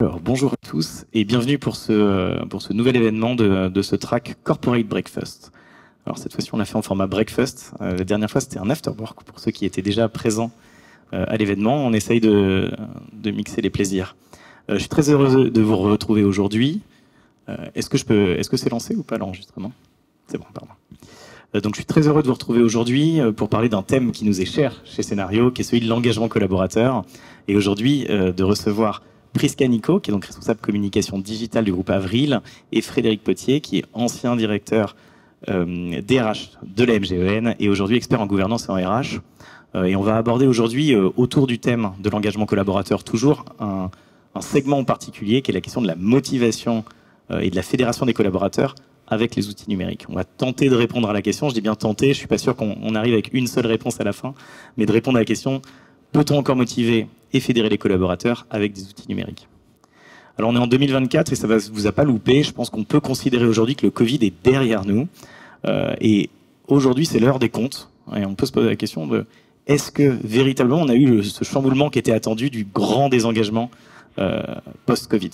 Alors, bonjour à tous et bienvenue pour ce nouvel événement de ce track Corporate Breakfast. Alors cette fois-ci, on l'a fait en format breakfast. La dernière fois, c'était un afterwork pour ceux qui étaient déjà présents à l'événement. On essaye de mixer les plaisirs. Je suis très heureux de vous retrouver aujourd'hui. Est-ce que c'est lancé ou pas l'enregistrement? C'est bon, pardon. Donc je suis très heureux de vous retrouver aujourd'hui pour parler d'un thème qui nous est cher chez Scénario, qui est celui de l'engagement collaborateur. Et aujourd'hui, de recevoir Prisca Nico, qui est donc responsable communication digitale du groupe Avril, et Frédéric Potier, qui est ancien directeur DRH de la MGEN et aujourd'hui expert en gouvernance et en RH. Et on va aborder aujourd'hui, autour du thème de l'engagement collaborateur, toujours un segment en particulier, qui est la question de la motivation et de la fédération des collaborateurs avec les outils numériques. On va tenter de répondre à la question, je dis bien tenter, je ne suis pas sûr qu'on arrive avec une seule réponse à la fin, mais de répondre à la question, peut-on encore motiver et fédérer les collaborateurs avec des outils numériques? Alors on est en 2024 et ça ne vous a pas loupé, je pense qu'on peut considérer aujourd'hui que le Covid est derrière nous, et aujourd'hui c'est l'heure des comptes, et on peut se poser la question de est-ce que véritablement on a eu ce chamboulement qui était attendu du grand désengagement post-Covid?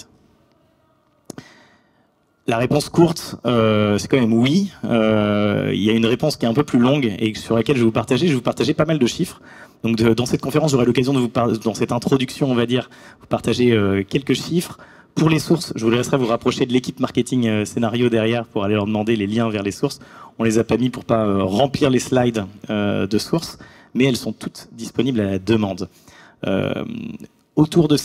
La réponse courte, c'est quand même oui. Il y a une réponse qui est un peu plus longue et sur laquelle je vais vous partager pas mal de chiffres. Donc dans cette conférence, j'aurai l'occasion de dans cette introduction, on va dire, vous partager quelques chiffres. Pour les sources, je vous laisserai vous rapprocher de l'équipe marketing Scénario derrière pour aller leur demander les liens vers les sources. On les a pas mis pour pas remplir les slides de sources, mais elles sont toutes disponibles à la demande. Autour de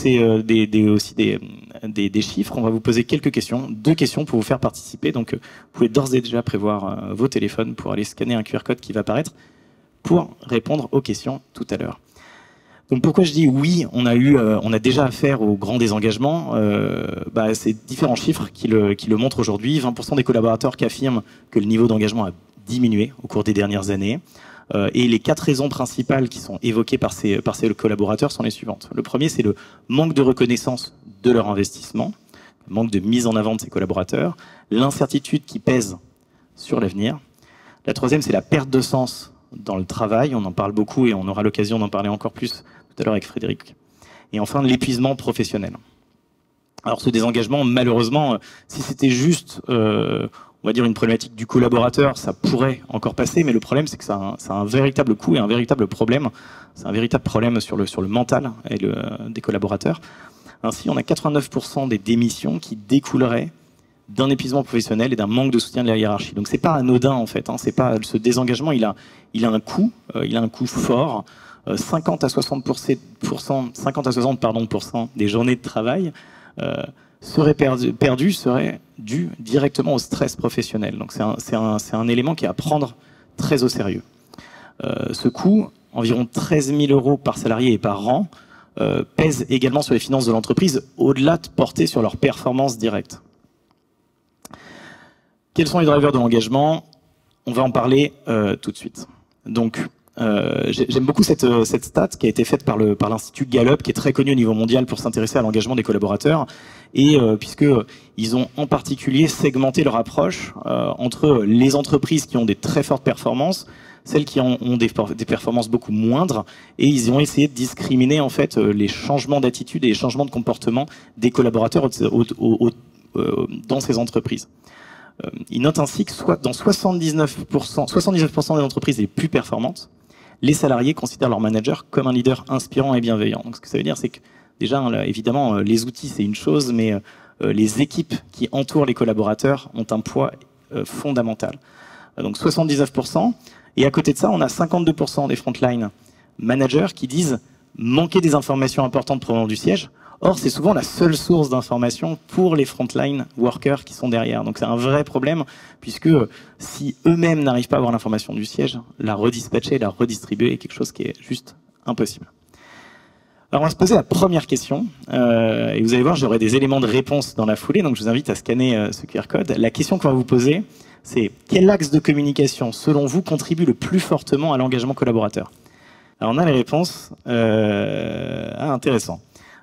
des chiffres, on va vous poser quelques questions, 2 questions pour vous faire participer. Donc, vous pouvez d'ores et déjà prévoir vos téléphones pour aller scanner un QR code qui va apparaître pour répondre aux questions tout à l'heure. Donc, pourquoi je dis oui, on a déjà affaire au grand désengagement. C'est différents chiffres qui le montrent aujourd'hui. 20% des collaborateurs qui affirment que le niveau d'engagement a diminué au cours des dernières années. Et les 4 raisons principales qui sont évoquées par ces collaborateurs sont les suivantes. Le premier, c'est le manque de reconnaissance de leur investissement, le manque de mise en avant de ces collaborateurs, l'incertitude qui pèse sur l'avenir. La troisième, c'est la perte de sens dans le travail. On en parle beaucoup et on aura l'occasion d'en parler encore plus tout à l'heure avec Frédéric. Et enfin, l'épuisement professionnel. Alors ce désengagement, malheureusement, si c'était juste on va dire une problématique du collaborateur, ça pourrait encore passer, mais le problème c'est que ça a un véritable coût et un véritable problème. C'est un véritable problème sur le mental des collaborateurs. Ainsi, on a 89% des démissions qui découleraient d'un épuisement professionnel et d'un manque de soutien de la hiérarchie. Donc c'est pas anodin en fait. C'est pas ce désengagement, il a un coût, il a un coût fort. 50 à 60% des journées de travail serait dû directement au stress professionnel. Donc c'est un élément qui est à prendre très au sérieux. Ce coût, environ 13 000 € par salarié et par an, pèse également sur les finances de l'entreprise, au-delà de porter sur leur performance directe. Quels sont les drivers de l'engagement? On va en parler tout de suite. Donc, j'aime beaucoup cette stat qui a été faite par l'Institut Gallup, qui est très connu au niveau mondial pour s'intéresser à l'engagement des collaborateurs, et puisque ils ont en particulier segmenté leur approche entre les entreprises qui ont des très fortes performances, celles qui ont des performances beaucoup moindres, et ils ont essayé de discriminer en fait les changements d'attitude et les changements de comportement des collaborateurs dans ces entreprises. Ils notent ainsi que dans 79% des entreprises les plus performantes, les salariés considèrent leur manager comme un leader inspirant et bienveillant. Donc ce que ça veut dire, c'est que déjà, évidemment, les outils, c'est une chose, mais les équipes qui entourent les collaborateurs ont un poids fondamental. Donc 79%. Et à côté de ça, on a 52% des frontline managers qui disent manquer des informations importantes provenant du siège. Or, c'est souvent la seule source d'information pour les frontline workers qui sont derrière. Donc c'est un vrai problème, puisque si eux-mêmes n'arrivent pas à avoir l'information du siège, la redispatcher, la redistribuer est quelque chose qui est juste impossible. Alors on va se poser la première question, et vous allez voir, j'aurai des éléments de réponse dans la foulée, donc je vous invite à scanner ce QR code. La question qu'on va vous poser, c'est quel axe de communication, selon vous, contribue le plus fortement à l'engagement collaborateur? Alors on a les réponses, intéressant.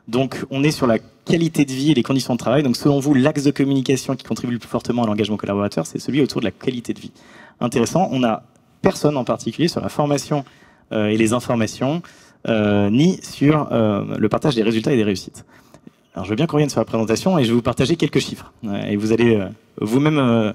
Donc, on est sur la qualité de vie et les conditions de travail. Donc, selon vous, l'axe de communication qui contribue le plus fortement à l'engagement collaborateur, c'est celui autour de la qualité de vie. Intéressant. On n'a personne en particulier sur la formation et les informations, ni sur le partage des résultats et des réussites. Alors, je veux bien qu'on revienne sur la présentation et je vais vous partager quelques chiffres. Et vous allez vous-même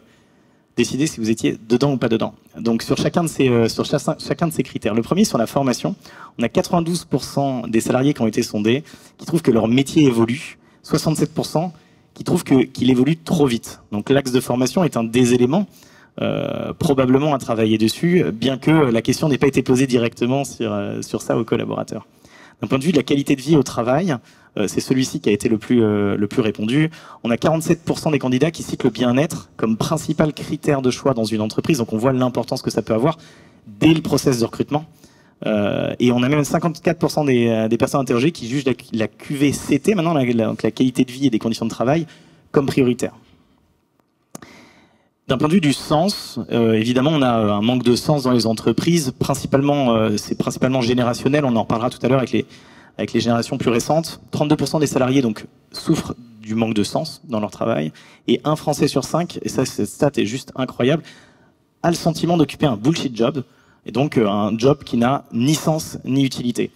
décider si vous étiez dedans ou pas dedans. Donc, sur chacun de ces critères. Le premier, sur la formation, on a 92% des salariés qui ont été sondés qui trouvent que leur métier évolue, 67% qui trouvent qu'il évolue trop vite. Donc, l'axe de formation est un des éléments probablement à travailler dessus, bien que la question n'ait pas été posée directement sur ça aux collaborateurs. D'un point de vue de la qualité de vie au travail, c'est celui-ci qui a été le plus répondu. On a 47% des candidats qui citent le bien-être comme principal critère de choix dans une entreprise. Donc on voit l'importance que ça peut avoir dès le process de recrutement. Et on a même 54% des personnes interrogées qui jugent la QVCT, maintenant la qualité de vie et des conditions de travail, comme prioritaire. D'un point de vue du sens, évidemment, on a un manque de sens dans les entreprises. C'est principalement générationnel. On en reparlera tout à l'heure avec les générations plus récentes. 32% des salariés donc souffrent du manque de sens dans leur travail. Et un Français sur 5, et ça, cette stat est juste incroyable, a le sentiment d'occuper un bullshit job. Et donc un job qui n'a ni sens ni utilité.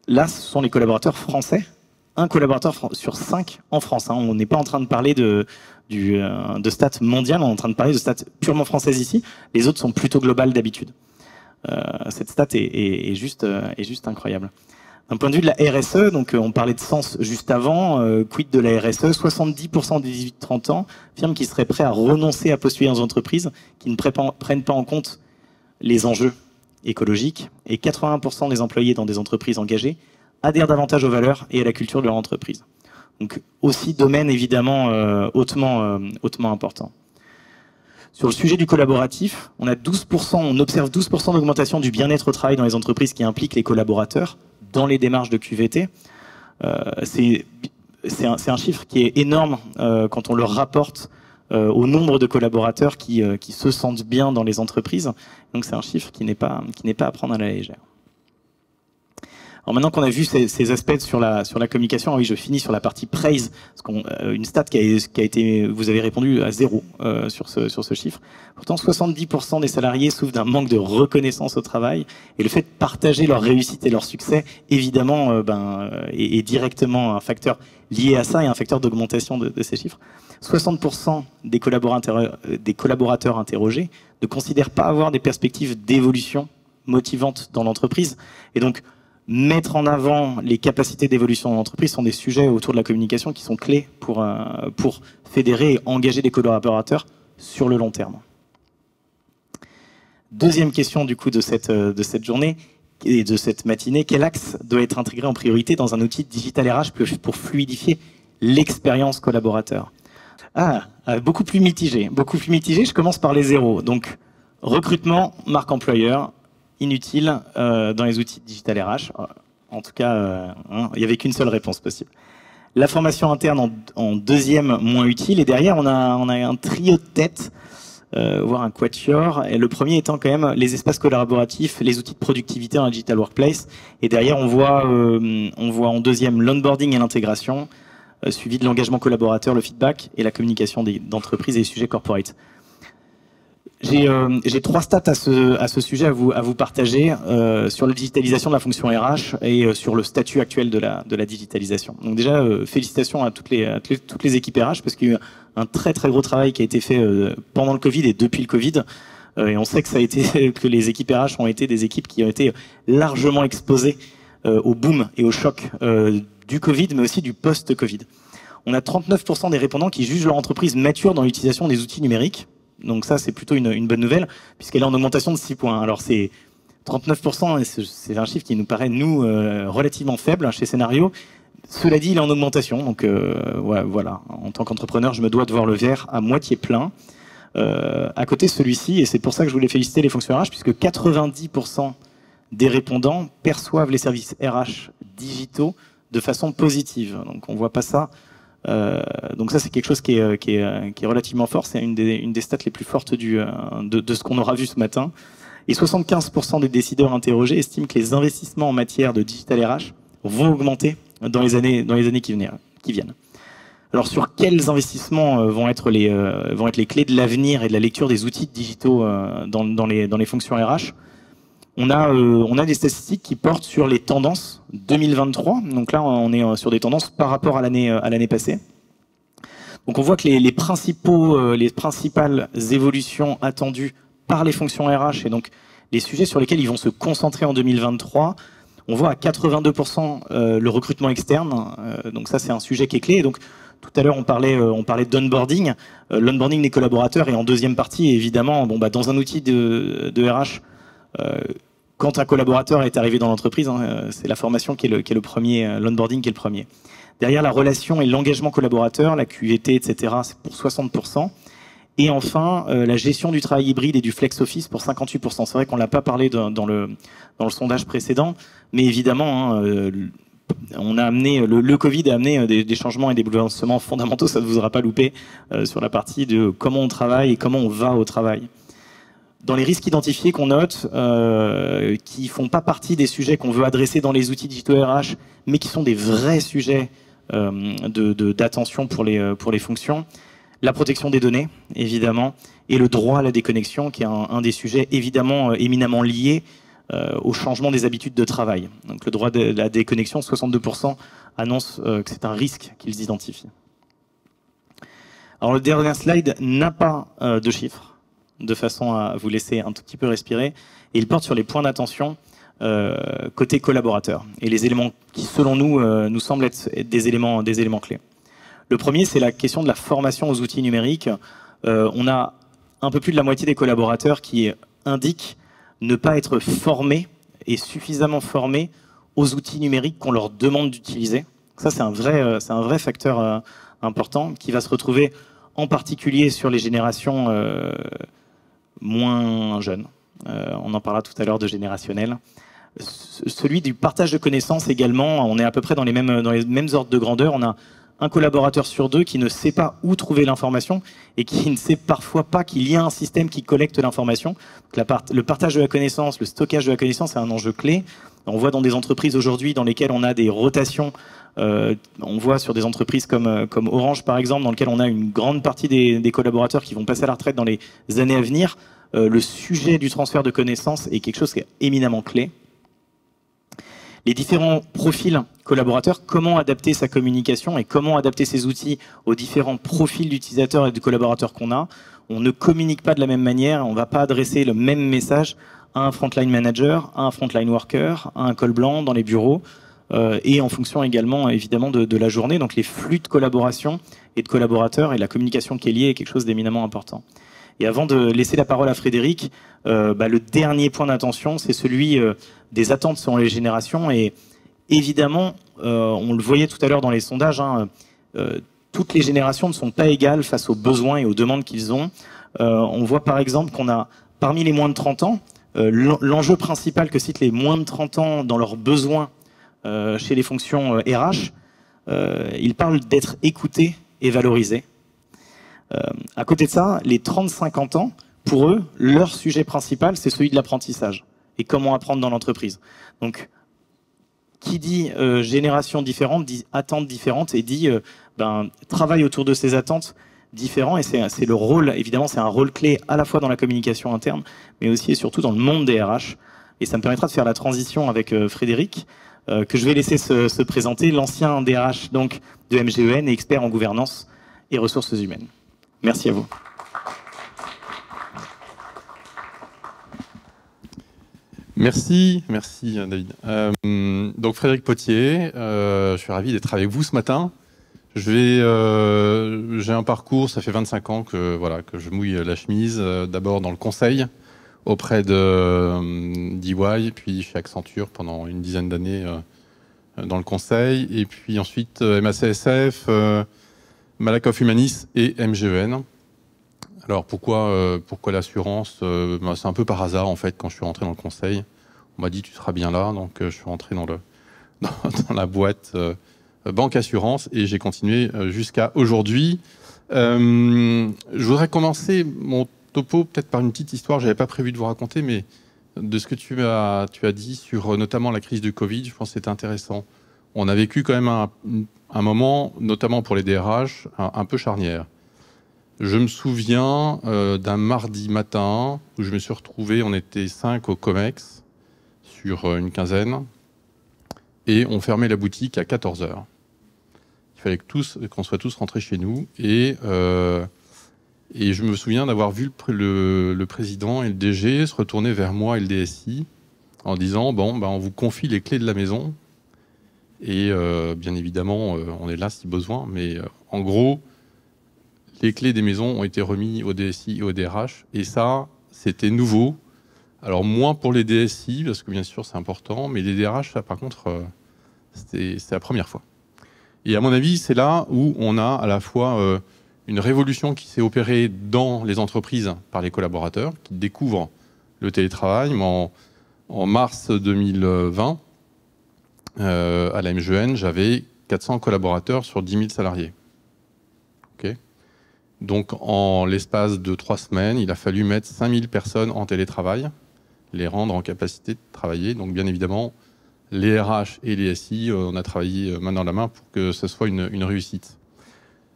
Là, ce sont les collaborateurs français. Un collaborateur sur 5 en France. Hein. On n'est pas en train de parler de stats mondiales, on est en train de parler de stats purement françaises ici. Les autres sont plutôt globales d'habitude. Cette stat est juste incroyable. D'un point de vue de la RSE, donc on parlait de sens juste avant, quid de la RSE, 70% des 18-30 ans affirment qu'ils seraient prêts à renoncer à postuler dans une entreprise qui ne prennent pas en compte les enjeux écologiques, et 81% des employés dans des entreprises engagées adhèrent davantage aux valeurs et à la culture de leur entreprise. Donc aussi domaine évidemment hautement important. Sur le sujet du collaboratif, on observe 12% d'augmentation du bien-être au travail dans les entreprises qui impliquent les collaborateurs dans les démarches de QVT. C'est un chiffre qui est énorme quand on le rapporte au nombre de collaborateurs qui se sentent bien dans les entreprises. Donc c'est un chiffre qui n'est pas à prendre à la légère. Alors maintenant qu'on a vu ces aspects sur la communication, oui, je finis sur la partie praise, une stat qui a été, vous avez répondu à 0 sur ce chiffre. Pourtant, 70% des salariés souffrent d'un manque de reconnaissance au travail, et le fait de partager leur réussite et leur succès, évidemment, est directement un facteur lié à ça et un facteur d'augmentation de ces chiffres. 60% des collaborateurs interrogés ne considèrent pas avoir des perspectives d'évolution motivantes dans l'entreprise, et donc mettre en avant les capacités d'évolution de l'entreprise sont des sujets autour de la communication qui sont clés pour fédérer et engager des collaborateurs sur le long terme. Deuxième question du coup de cette journée et de cette matinée, quel axe doit être intégré en priorité dans un outil digital RH pour fluidifier l'expérience collaborateur? Beaucoup plus mitigé. Je commence par les zéros. Donc recrutement, marque employeur, inutile dans les outils digital RH. En tout cas, il n'y avait qu'une seule réponse possible. La formation interne en deuxième, moins utile. Et derrière, on a un trio de têtes, voire un quatuor. Et le premier étant quand même les espaces collaboratifs, les outils de productivité dans la digital workplace. Et derrière, on voit en deuxième l'onboarding et l'intégration, suivi de l'engagement collaborateur, le feedback et la communication d'entreprise et les sujets corporate. J'ai 3 stats à ce sujet à vous partager sur la digitalisation de la fonction RH et sur le statut actuel de la digitalisation. Donc déjà, félicitations à toutes les équipes RH parce qu'il y a eu un très très gros travail qui a été fait pendant le Covid et depuis le Covid. Et on sait que les équipes RH ont été des équipes qui ont été largement exposées au boom et au choc du Covid, mais aussi du post-Covid. On a 39% des répondants qui jugent leur entreprise mature dans l'utilisation des outils numériques. Donc ça, c'est plutôt une bonne nouvelle, puisqu'elle est en augmentation de 6 points. Alors c'est 39%, c'est un chiffre qui nous paraît, nous, relativement faible chez Scénario. Cela dit, il est en augmentation. Donc voilà, en tant qu'entrepreneur, je me dois de voir le verre à moitié plein. À côté de celui-ci, et c'est pour ça que je voulais féliciter les fonctions RH, puisque 90% des répondants perçoivent les services RH digitaux de façon positive. Donc on voit pas ça. Donc ça c'est quelque chose qui est relativement fort, c'est une des stats les plus fortes de ce qu'on aura vu ce matin. Et 75% des décideurs interrogés estiment que les investissements en matière de digital RH vont augmenter dans les années qui viennent. Alors sur quels investissements vont être les clés de l'avenir et de la lecture des outils digitaux dans les fonctions RH? On a des statistiques qui portent sur les tendances 2023. Donc là, on est sur des tendances par rapport à l'année passée. Donc on voit que les principales évolutions attendues par les fonctions RH et donc les sujets sur lesquels ils vont se concentrer en 2023, on voit à 82% le recrutement externe. Donc ça, c'est un sujet qui est clé. Et donc tout à l'heure, on parlait d'onboarding. L'onboarding des collaborateurs est en deuxième partie. Et évidemment, dans un outil de RH, quand un collaborateur est arrivé dans l'entreprise, c'est la formation qui est le premier, l'onboarding qui est le premier. Derrière, la relation et l'engagement collaborateur, la QVT, etc., c'est pour 60%. Et enfin, la gestion du travail hybride et du flex office pour 58%. C'est vrai qu'on l'a pas parlé dans le sondage précédent, mais évidemment, on a amené le Covid a amené des changements et des bouleversements fondamentaux. Ça ne vous aura pas loupé sur la partie de comment on travaille et comment on va au travail. Dans les risques identifiés qu'on note, qui font pas partie des sujets qu'on veut adresser dans les outils digitaux RH, mais qui sont des vrais sujets d'attention pour les fonctions. La protection des données, évidemment, et le droit à la déconnexion, qui est un des sujets évidemment éminemment liés au changement des habitudes de travail. Donc le droit de la déconnexion, 62% annoncent que c'est un risque qu'ils identifient. Alors le dernier slide n'a pas de chiffres, de façon à vous laisser un tout petit peu respirer, et il porte sur les points d'attention côté collaborateur, et les éléments qui, selon nous, nous semblent être des éléments clés. Le premier, c'est la question de la formation aux outils numériques. On a un peu plus de la moitié des collaborateurs qui indiquent ne pas être formés et suffisamment formés aux outils numériques qu'on leur demande d'utiliser. Ça, c'est un vrai facteur important qui va se retrouver en particulier sur les générations moins jeunes. On en parlera tout à l'heure de générationnel. Celui du partage de connaissances également, on est à peu près dans les mêmes ordres de grandeur. On a un collaborateur sur deux qui ne sait pas où trouver l'information et qui ne sait parfois pas qu'il y a un système qui collecte l'information. Le partage de la connaissance, le stockage de la connaissance est un enjeu clé. On voit dans des entreprises aujourd'hui dans lesquelles on a des rotations, on voit sur des entreprises comme Orange par exemple, dans lesquelles on a une grande partie des collaborateurs qui vont passer à la retraite dans les années à venir. Le sujet du transfert de connaissances est quelque chose qui est éminemment clé. Les différents profils collaborateurs, comment adapter sa communication et comment adapter ses outils aux différents profils d'utilisateurs et de collaborateurs qu'on a. On ne communique pas de la même manière, on ne va pas adresser le même message à un frontline manager, à un frontline worker, à un col blanc dans les bureaux, et en fonction également évidemment de la journée. Donc les flux de collaboration et de collaborateurs et la communication qui est liée est quelque chose d'éminemment important. Et avant de laisser la parole à Frédéric, le dernier point d'attention, c'est celui des attentes selon les générations. Et évidemment, on le voyait tout à l'heure dans les sondages, toutes les générations ne sont pas égales face aux besoins et aux demandes qu'ils ont. On voit par exemple qu'on a, parmi les moins de 30 ans, l'enjeu principal que citent les moins de 30 ans dans leurs besoins chez les fonctions RH, ils parlent d'être écoutés et valorisés. À côté de ça, les 30-50 ans, pour eux, leur sujet principal, c'est celui de l'apprentissage et comment apprendre dans l'entreprise. Donc, qui dit génération différente, dit attentes différentes et dit travail autour de ces attentes différents. Et c'est le rôle, évidemment, c'est un rôle clé à la fois dans la communication interne, mais aussi et surtout dans le monde des RH. Et ça me permettra de faire la transition avec Frédéric, que je vais laisser se présenter, l'ancien DRH donc, de MGEN et expert en gouvernance et ressources humaines. Merci à vous. Merci David. Donc Frédéric Potier, je suis ravi d'être avec vous ce matin. J'ai un parcours, ça fait 25 ans que je mouille la chemise, d'abord dans le conseil auprès d'EY, puis chez Accenture pendant une dizaine d'années dans le conseil, et puis ensuite MACSF, Malakoff Humanis et MGEN. Alors pourquoi l'assurance? C'est un peu par hasard en fait quand je suis rentré dans le conseil. On m'a dit tu seras bien là, donc je suis rentré dans la boîte banque assurance et j'ai continué jusqu'à aujourd'hui. Je voudrais commencer mon topo peut-être par une petite histoire. J'avais pas prévu de vous raconter, mais de ce que tu as dit sur notamment la crise du Covid, je pense que c'était intéressant. On a vécu quand même un moment, notamment pour les DRH, un peu charnière. Je me souviens d'un mardi matin où je me suis retrouvé, on était 5 au COMEX, sur une quinzaine et on fermait la boutique à 14 h. Il fallait qu'on soit tous rentrés chez nous et je me souviens d'avoir vu le président et le DG se retourner vers moi et le DSI en disant bon, on vous confie les clés de la maison et bien évidemment on est là si besoin, mais en gros les clés des maisons ont été remises au DSI et au DRH et ça c'était nouveau. Alors moins pour les DSI parce que bien sûr c'est important, mais les DRH ça par contre c'est la première fois. Et à mon avis c'est là où on a à la fois une révolution qui s'est opérée dans les entreprises par les collaborateurs qui découvrent le télétravail. En mars 2020, à la MGN, j'avais 400 collaborateurs sur 10 000 salariés. Okay. Donc, en l'espace de 3 semaines, il a fallu mettre 5000 personnes en télétravail, les rendre en capacité de travailler. Donc, bien évidemment, les RH et les SI, on a travaillé main dans la main pour que ce soit une réussite.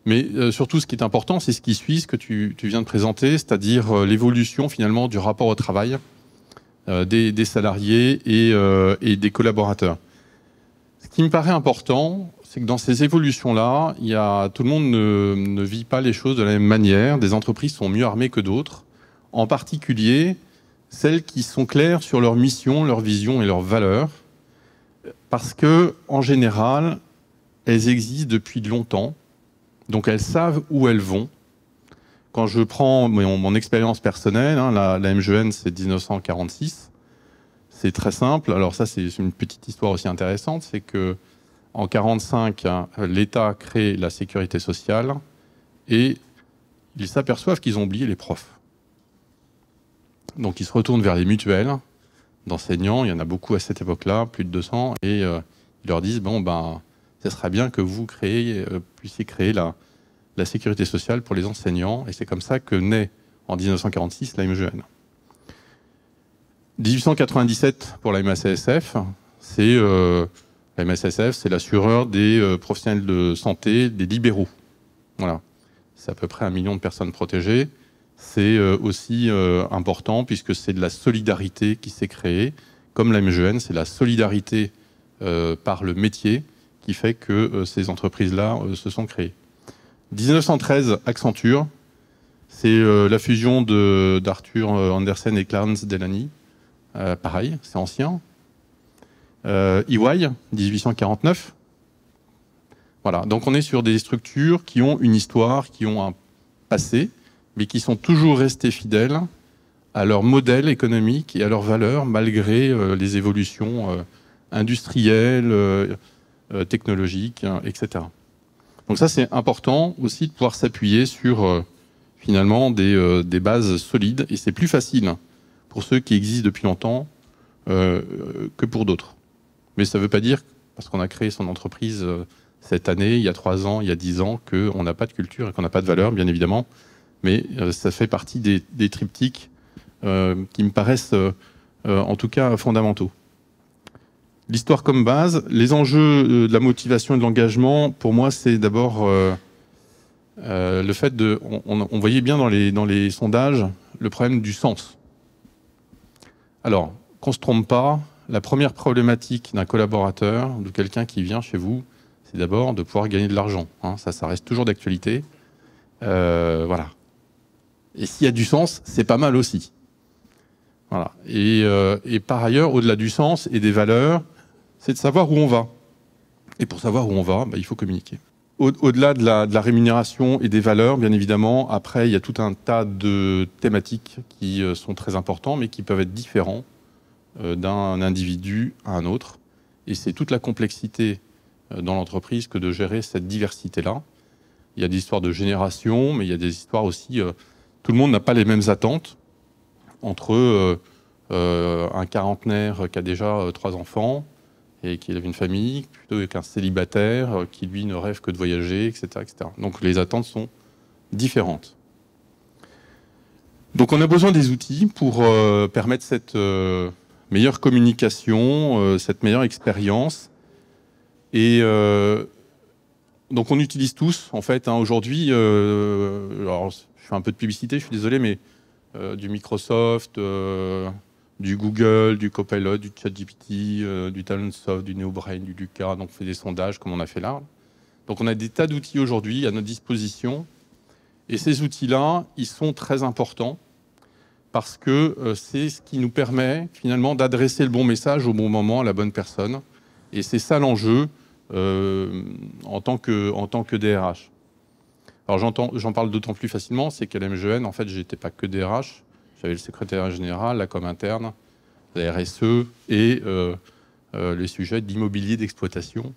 Mais surtout, ce qui est important, c'est ce qui suit, ce que tu viens de présenter, c'est-à-dire l'évolution finalement du rapport au travail des salariés et des collaborateurs. Ce qui me paraît important, c'est que dans ces évolutions-là, tout le monde ne vit pas les choses de la même manière. Des entreprises sont mieux armées que d'autres, en particulier celles qui sont claires sur leur mission, leur vision et leurs valeurs, parce que en général, elles existent depuis longtemps. Donc elles savent où elles vont. Quand je prends mon expérience personnelle, la MGN c'est 1946, c'est très simple. Alors ça c'est une petite histoire aussi intéressante, c'est que en 1945, l'État crée la sécurité sociale et ils s'aperçoivent qu'ils ont oublié les profs. Donc ils se retournent vers les mutuelles d'enseignants, il y en a beaucoup à cette époque-là, plus de 200, et ils leur disent ce serait bien que vous puissiez créer la sécurité sociale pour les enseignants. Et c'est comme ça que naît, en 1946, la MGN. 1897, pour la MACSF, la MACSF, c'est l'assureur des professionnels de santé, des libéraux. Voilà. C'est à peu près 1 million de personnes protégées. C'est aussi important, puisque c'est de la solidarité qui s'est créée. Comme la MGN, c'est la solidarité par le métier qui fait que ces entreprises-là se sont créées. 1913, Accenture, c'est la fusion d'Arthur Andersen et Clarence Delany. Pareil, c'est ancien. EY, 1849. Voilà, donc on est sur des structures qui ont une histoire, qui ont un passé, mais qui sont toujours restées fidèles à leur modèle économique et à leurs valeurs, malgré les évolutions industrielles, technologiques, etc. Donc ça, c'est important aussi de pouvoir s'appuyer sur finalement des bases solides, et c'est plus facile pour ceux qui existent depuis longtemps que pour d'autres. Mais ça ne veut pas dire, parce qu'on a créé son entreprise cette année, il y a 3 ans, il y a 10 ans, qu'on n'a pas de culture et qu'on n'a pas de valeur, bien évidemment, mais ça fait partie des triptyques qui me paraissent en tout cas fondamentaux. L'histoire comme base, les enjeux de la motivation et de l'engagement, pour moi, c'est d'abord le fait de... On voyait bien dans les sondages le problème du sens. Alors, qu'on ne se trompe pas, la première problématique d'un collaborateur, de quelqu'un qui vient chez vous, c'est d'abord de pouvoir gagner de l'argent. Ça reste toujours d'actualité. Voilà. Et s'il y a du sens, c'est pas mal aussi. Voilà. Et par ailleurs, au-delà du sens et des valeurs, c'est de savoir où on va. Et pour savoir où on va, il faut communiquer. Au-delà de la rémunération et des valeurs, bien évidemment, après, il y a tout un tas de thématiques qui sont très importantes, mais qui peuvent être différents d'un individu à un autre. Et c'est toute la complexité dans l'entreprise que de gérer cette diversité-là. Il y a des histoires de génération, mais il y a des histoires aussi... tout le monde n'a pas les mêmes attentes entre un quarantenaire qui a déjà 3 enfants et qui élève une famille, plutôt qu'un célibataire qui, lui, ne rêve que de voyager, etc., etc. Donc les attentes sont différentes. Donc on a besoin des outils pour permettre cette meilleure communication, cette meilleure expérience. Et donc on utilise tous, en fait, aujourd'hui, alors je fais un peu de publicité, je suis désolé, mais du Microsoft, du Google, du Copilot, du ChatGPT, du Talentsoft, du NeoBrain, du Luca. Donc on fait des sondages comme on a fait là. Donc on a des tas d'outils aujourd'hui à notre disposition. Et ces outils-là, ils sont très importants parce que c'est ce qui nous permet finalement d'adresser le bon message au bon moment à la bonne personne. Et c'est ça l'enjeu en tant que DRH. Alors j'en parle d'autant plus facilement, c'est qu'à la MGN, en fait, j'étais pas que DRH. J'avais le secrétaire général, la com interne, la RSE et les sujets d'immobilier d'exploitation.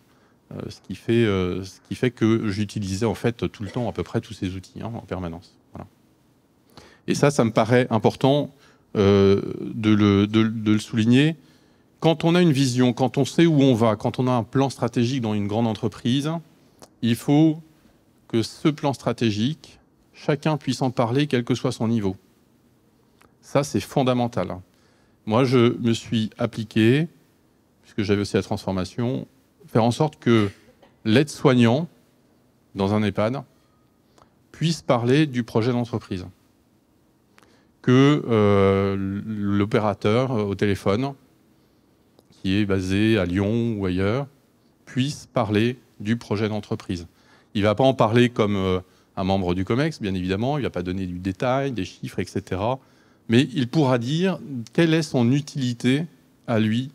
Ce qui fait que j'utilisais en fait tout le temps à peu près tous ces outils en permanence. Voilà. Et ça me paraît important de le souligner. Quand on a une vision, quand on sait où on va, quand on a un plan stratégique dans une grande entreprise, il faut que ce plan stratégique, chacun puisse en parler, quel que soit son niveau. Ça, c'est fondamental. Moi, je me suis appliqué, puisque j'avais aussi la transformation, faire en sorte que l'aide-soignant, dans un EHPAD, puisse parler du projet d'entreprise. Que l'opérateur au téléphone, qui est basé à Lyon ou ailleurs, puisse parler du projet d'entreprise. Il ne va pas en parler comme un membre du COMEX, bien évidemment, il ne va pas donner du détail, des chiffres, etc. Mais il pourra dire quelle est son utilité à lui,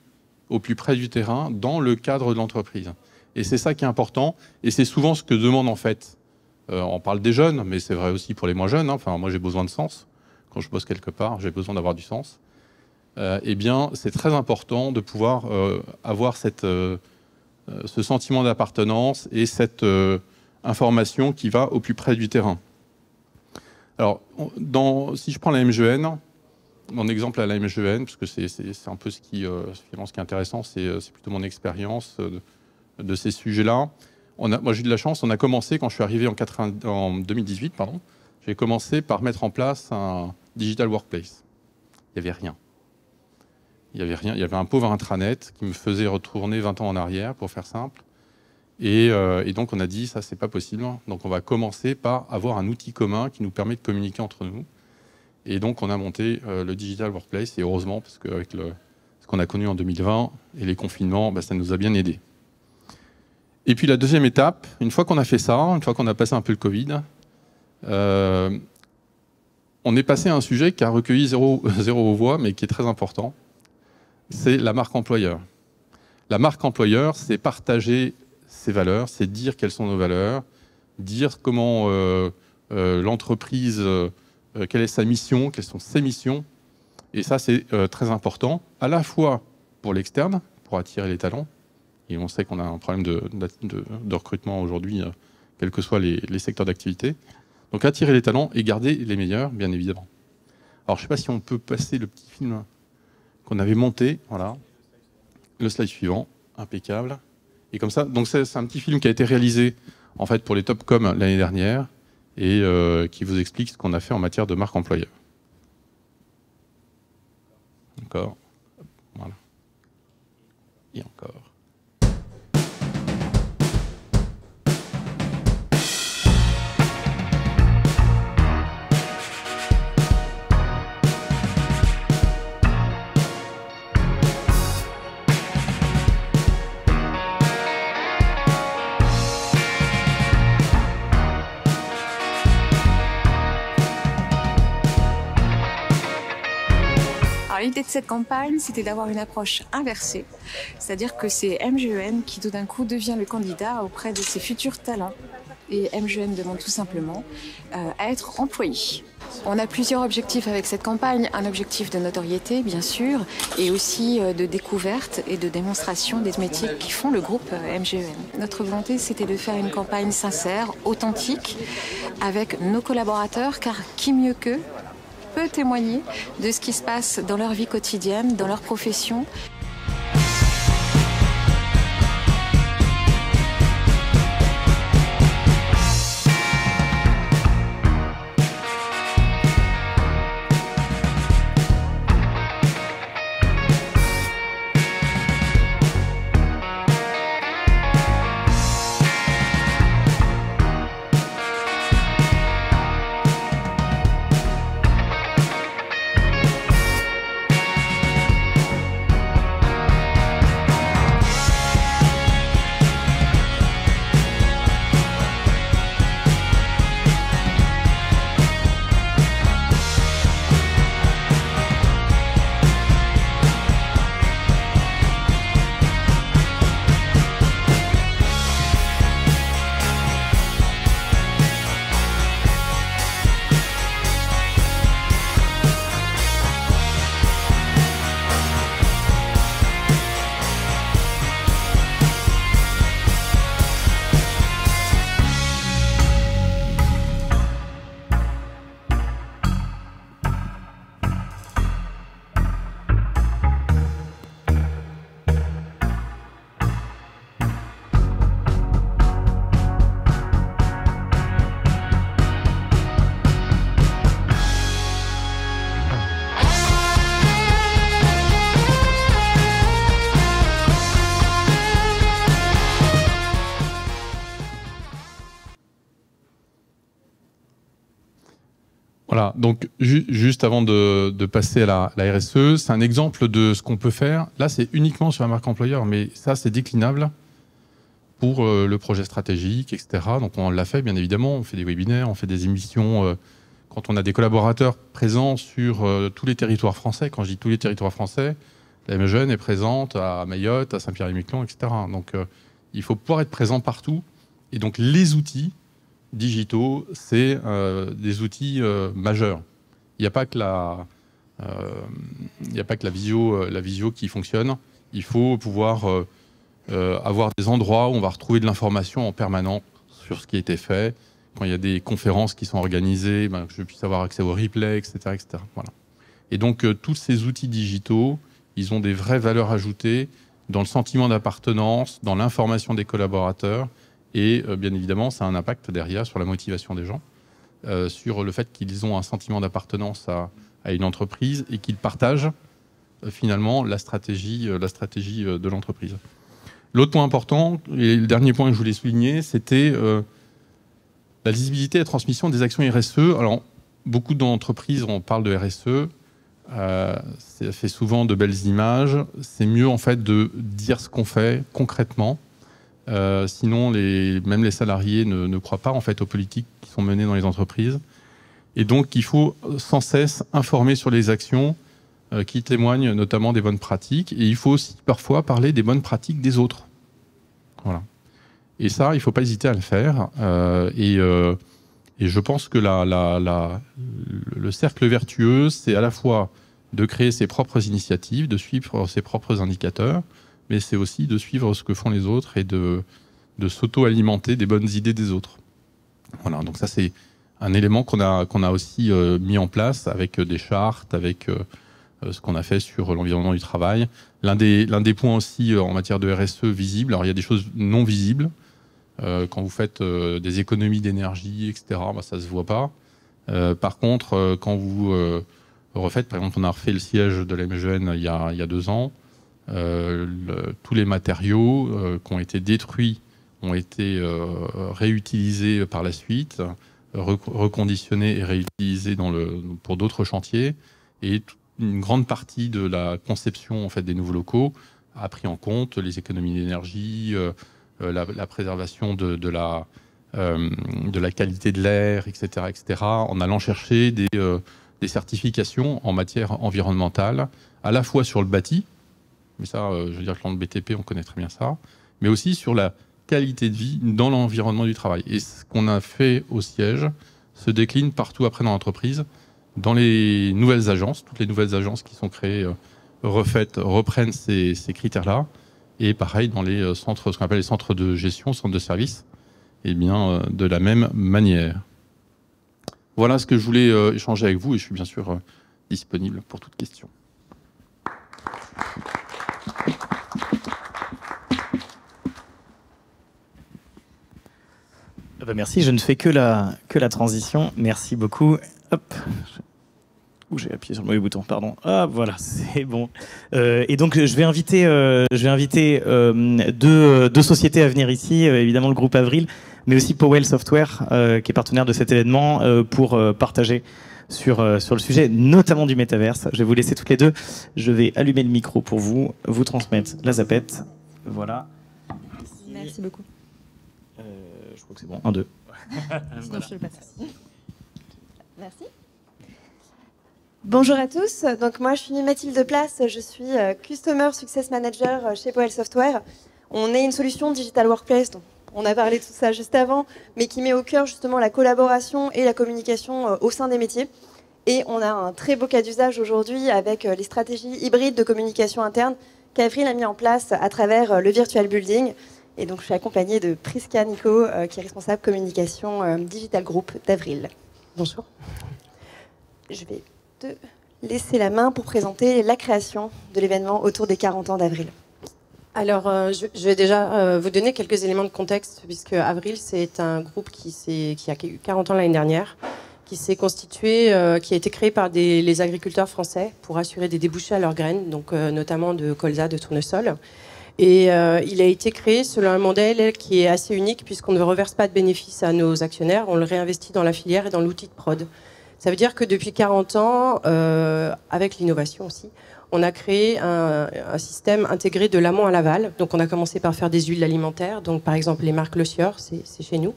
au plus près du terrain, dans le cadre de l'entreprise. Et c'est ça qui est important, et c'est souvent ce que demande en fait. On parle des jeunes, mais c'est vrai aussi pour les moins jeunes. Enfin, moi j'ai besoin de sens. Quand je bosse quelque part, j'ai besoin d'avoir du sens. Eh bien, c'est très important de pouvoir avoir ce sentiment d'appartenance et cette information qui va au plus près du terrain. Alors, si je prends la MGN, mon exemple à la MGN, parce que c'est un peu ce qui est intéressant, c'est plutôt mon expérience de ces sujets-là. Moi, j'ai eu de la chance, on a commencé, quand je suis arrivé en 2018, j'ai commencé par mettre en place un digital workplace. Il n'y avait rien. Il y avait un pauvre intranet qui me faisait retourner 20 ans en arrière, pour faire simple. Et donc, on a dit, ça, c'est pas possible. Donc, on va commencer par avoir un outil commun qui nous permet de communiquer entre nous. Et donc, on a monté le Digital Workplace. Et heureusement, parce qu'avec ce qu'on a connu en 2020 et les confinements, ça nous a bien aidés. Et puis, la deuxième étape, une fois qu'on a fait ça, une fois qu'on a passé un peu le Covid, on est passé à un sujet qui a recueilli zéro voix, mais qui est très important. C'est la marque employeur. La marque employeur, c'est partager ses valeurs, c'est dire quelles sont nos valeurs, dire comment l'entreprise, quelle est sa mission, quelles sont ses missions. Et ça, c'est très important, à la fois pour l'externe, pour attirer les talents. Et on sait qu'on a un problème de recrutement aujourd'hui, quels que soient les secteurs d'activité. Donc attirer les talents et garder les meilleurs, bien évidemment. Alors, je ne sais pas si on peut passer le petit film qu'on avait monté. Voilà. Le slide suivant, impeccable. Et comme ça, donc c'est un petit film qui a été réalisé en fait pour les Topcom l'année dernière et qui vous explique ce qu'on a fait en matière de marque employeur. Encore. Voilà. Et encore. L'idée de cette campagne, c'était d'avoir une approche inversée, c'est-à-dire que c'est MGN qui tout d'un coup devient le candidat auprès de ses futurs talents. Et MGN demande tout simplement à être employé. On a plusieurs objectifs avec cette campagne, un objectif de notoriété bien sûr, et aussi de découverte et de démonstration des métiers qui font le groupe MGN. Notre volonté, c'était de faire une campagne sincère, authentique, avec nos collaborateurs, car qui mieux qu'eux peut témoigner de ce qui se passe dans leur vie quotidienne, dans leur profession. Voilà, donc juste avant de passer à la RSE, c'est un exemple de ce qu'on peut faire. Là, c'est uniquement sur la marque employeur, mais ça, c'est déclinable pour le projet stratégique, etc. Donc on l'a fait, bien évidemment, on fait des webinaires, on fait des émissions quand on a des collaborateurs présents sur tous les territoires français. Quand je dis tous les territoires français, la MGN est présente à Mayotte, à Saint-Pierre-et-Miquelon, etc. Donc il faut pouvoir être présent partout. Et donc les outils digitaux, c'est des outils majeurs. Il n'y a pas que la visio qui fonctionne. Il faut pouvoir avoir des endroits où on va retrouver de l'information en permanence sur ce qui a été fait. Quand il y a des conférences qui sont organisées, que je puisse avoir accès aux replays, etc., etc. Voilà. Et donc tous ces outils digitaux, ils ont des vraies valeurs ajoutées dans le sentiment d'appartenance, dans l'information des collaborateurs. Et bien évidemment, ça a un impact derrière sur la motivation des gens, sur le fait qu'ils ont un sentiment d'appartenance à une entreprise et qu'ils partagent finalement la stratégie de l'entreprise. L'autre point important, et le dernier point que je voulais souligner, c'était la lisibilité et la transmission des actions RSE. Alors, beaucoup d'entreprises, on parle de RSE, ça fait souvent de belles images. C'est mieux en fait de dire ce qu'on fait concrètement. Sinon, même les salariés ne croient pas en fait aux politiques qui sont menées dans les entreprises. Et donc, il faut sans cesse informer sur les actions qui témoignent notamment des bonnes pratiques. Et il faut aussi parfois parler des bonnes pratiques des autres. Voilà. Et ça, il ne faut pas hésiter à le faire. Et je pense que le cercle vertueux, c'est à la fois de créer ses propres initiatives, de suivre ses propres indicateurs, mais c'est aussi de suivre ce que font les autres et de s'auto-alimenter des bonnes idées des autres. Voilà, donc ça c'est un élément qu'on a aussi mis en place avec des chartes, avec ce qu'on a fait sur l'environnement du travail. L'un des points aussi en matière de RSE visible, alors il y a des choses non visibles. Quand vous faites des économies d'énergie, etc., ça ne se voit pas. Par contre, quand vous refaites, par exemple, on a refait le siège de la MGN il y a 2 ans, tous les matériaux qui ont été détruits ont été réutilisés par la suite, reconditionnés et réutilisés pour d'autres chantiers. Et une grande partie de la conception en fait, des nouveaux locaux a pris en compte les économies d'énergie, la préservation de la qualité de l'air, etc., etc., en allant chercher des certifications en matière environnementale, à la fois sur le bâti, mais ça, je veux dire que dans le BTP, on connaît très bien ça, mais aussi sur la qualité de vie dans l'environnement du travail. Et ce qu'on a fait au siège se décline partout après dans l'entreprise, dans les nouvelles agences, toutes les nouvelles agences qui sont créées, reprennent ces critères-là, et pareil dans les centres, ce qu'on appelle les centres de gestion, centres de services, et bien de la même manière. Voilà ce que je voulais échanger avec vous, et je suis bien sûr disponible pour toute question. Merci, je ne fais que la transition. Merci beaucoup. Hop. J'ai appuyé sur le mauvais bouton, pardon. Ah, voilà, c'est bon. Et donc, je vais inviter deux sociétés à venir ici, évidemment le groupe Avril, mais aussi Powell Software, qui est partenaire de cet événement, pour partager sur le sujet, notamment du métaverse. Je vais vous laisser toutes les deux. Je vais allumer le micro pour vous transmettre la zapette. Voilà. Ici. Merci beaucoup. Je crois que c'est bon. 1, 2. Voilà. Je le passe. Merci. Bonjour à tous. Donc moi, je suis Mathilde Place. Je suis Customer Success Manager chez Powell Software. On est une solution Digital Workplace. Donc on a parlé de tout ça juste avant, mais qui met au cœur justement la collaboration et la communication au sein des métiers. Et on a un très beau cas d'usage aujourd'hui avec les stratégies hybrides de communication interne qu'Avril a mis en place à travers le Virtual Building. Et donc, je suis accompagnée de Priska Nico, qui est responsable communication Digital Group d'Avril. Bonjour. Je vais te laisser la main pour présenter la création de l'événement autour des 40 ans d'Avril. Alors, je vais déjà vous donner quelques éléments de contexte, puisque Avril, c'est un groupe qui a eu 40 ans l'année dernière, qui s'est constitué, qui a été créé par les agriculteurs français pour assurer des débouchés à leurs graines, donc notamment de colza, de tournesol. Et il a été créé selon un modèle qui est assez unique puisqu'on ne reverse pas de bénéfices à nos actionnaires, on le réinvestit dans la filière et dans l'outil de prod. Ça veut dire que depuis 40 ans, avec l'innovation aussi, on a créé un système intégré de l'amont à l'aval. Donc on a commencé par faire des huiles alimentaires, donc par exemple les marques Le Sieur, c'est chez nous.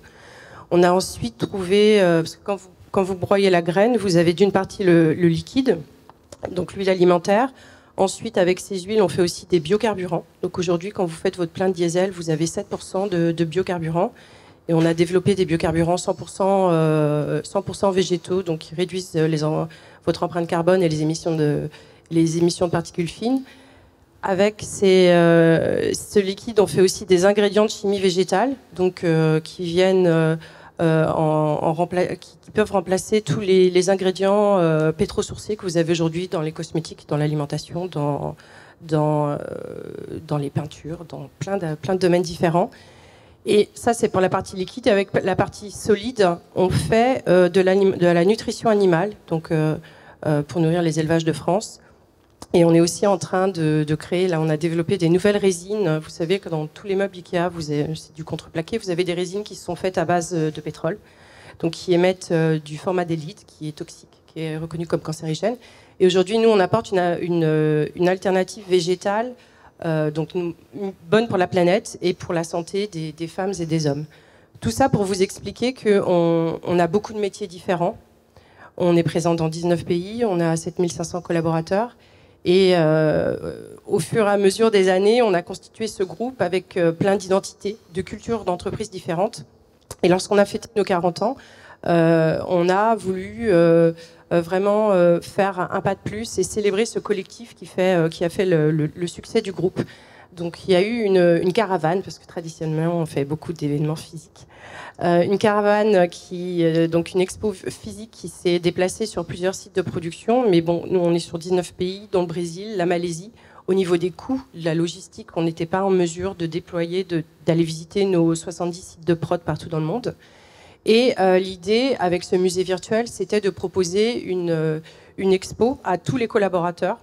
On a ensuite trouvé, parce que quand vous broyez la graine, vous avez d'une partie le liquide, donc l'huile alimentaire. Ensuite, avec ces huiles, on fait aussi des biocarburants. Donc aujourd'hui, quand vous faites votre plein de diesel, vous avez 7% de biocarburants. Et on a développé des biocarburants 100% végétaux, donc qui réduisent votre empreinte carbone et les émissions de particules fines. Avec ce liquide, on fait aussi des ingrédients de chimie végétale, donc qui viennent qui peuvent remplacer tous les ingrédients pétrosourcés que vous avez aujourd'hui dans les cosmétiques, dans l'alimentation, dans les peintures, dans plein de domaines différents. Et ça, c'est pour la partie liquide. Avec la partie solide, on fait de la nutrition animale, donc pour nourrir les élevages de France. Et on est aussi en train de créer, là on a développé des nouvelles résines. Vous savez que dans tous les meubles Ikea, c'est du contreplaqué, vous avez des résines qui sont faites à base de pétrole, donc qui émettent du formaldéhyde, qui est toxique, qui est reconnu comme cancérigène. Et aujourd'hui, nous, on apporte une alternative végétale, donc bonne pour la planète et pour la santé des femmes et des hommes. Tout ça pour vous expliquer qu'on a beaucoup de métiers différents. On est présent dans 19 pays, on a 7500 collaborateurs. Et au fur et à mesure des années, on a constitué ce groupe avec plein d'identités, de cultures d'entreprises différentes. Et lorsqu'on a fêté nos 40 ans, on a voulu vraiment faire un pas de plus et célébrer ce collectif qui a fait le succès du groupe. Donc il y a eu une caravane, parce que traditionnellement on fait beaucoup d'événements physiques. Une caravane donc une expo physique qui s'est déplacée sur plusieurs sites de production, mais bon, nous on est sur 19 pays, dont le Brésil, la Malaisie. Au niveau des coûts, de la logistique, on n'était pas en mesure de déployer, d'aller visiter nos 70 sites de prod partout dans le monde. Et l'idée avec ce musée virtuel, c'était de proposer une expo à tous les collaborateurs,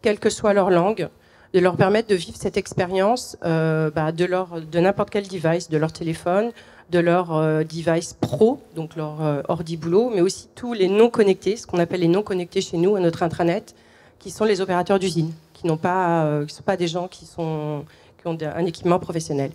quelle que soit leur langue, de leur permettre de vivre cette expérience de n'importe quel device, de leur téléphone, de leur device pro, donc leur ordi boulot, mais aussi tous les non connectés, ce qu'on appelle les non connectés chez nous, à notre intranet, qui sont les opérateurs d'usine, qui ne sont pas des gens qui ont un équipement professionnel.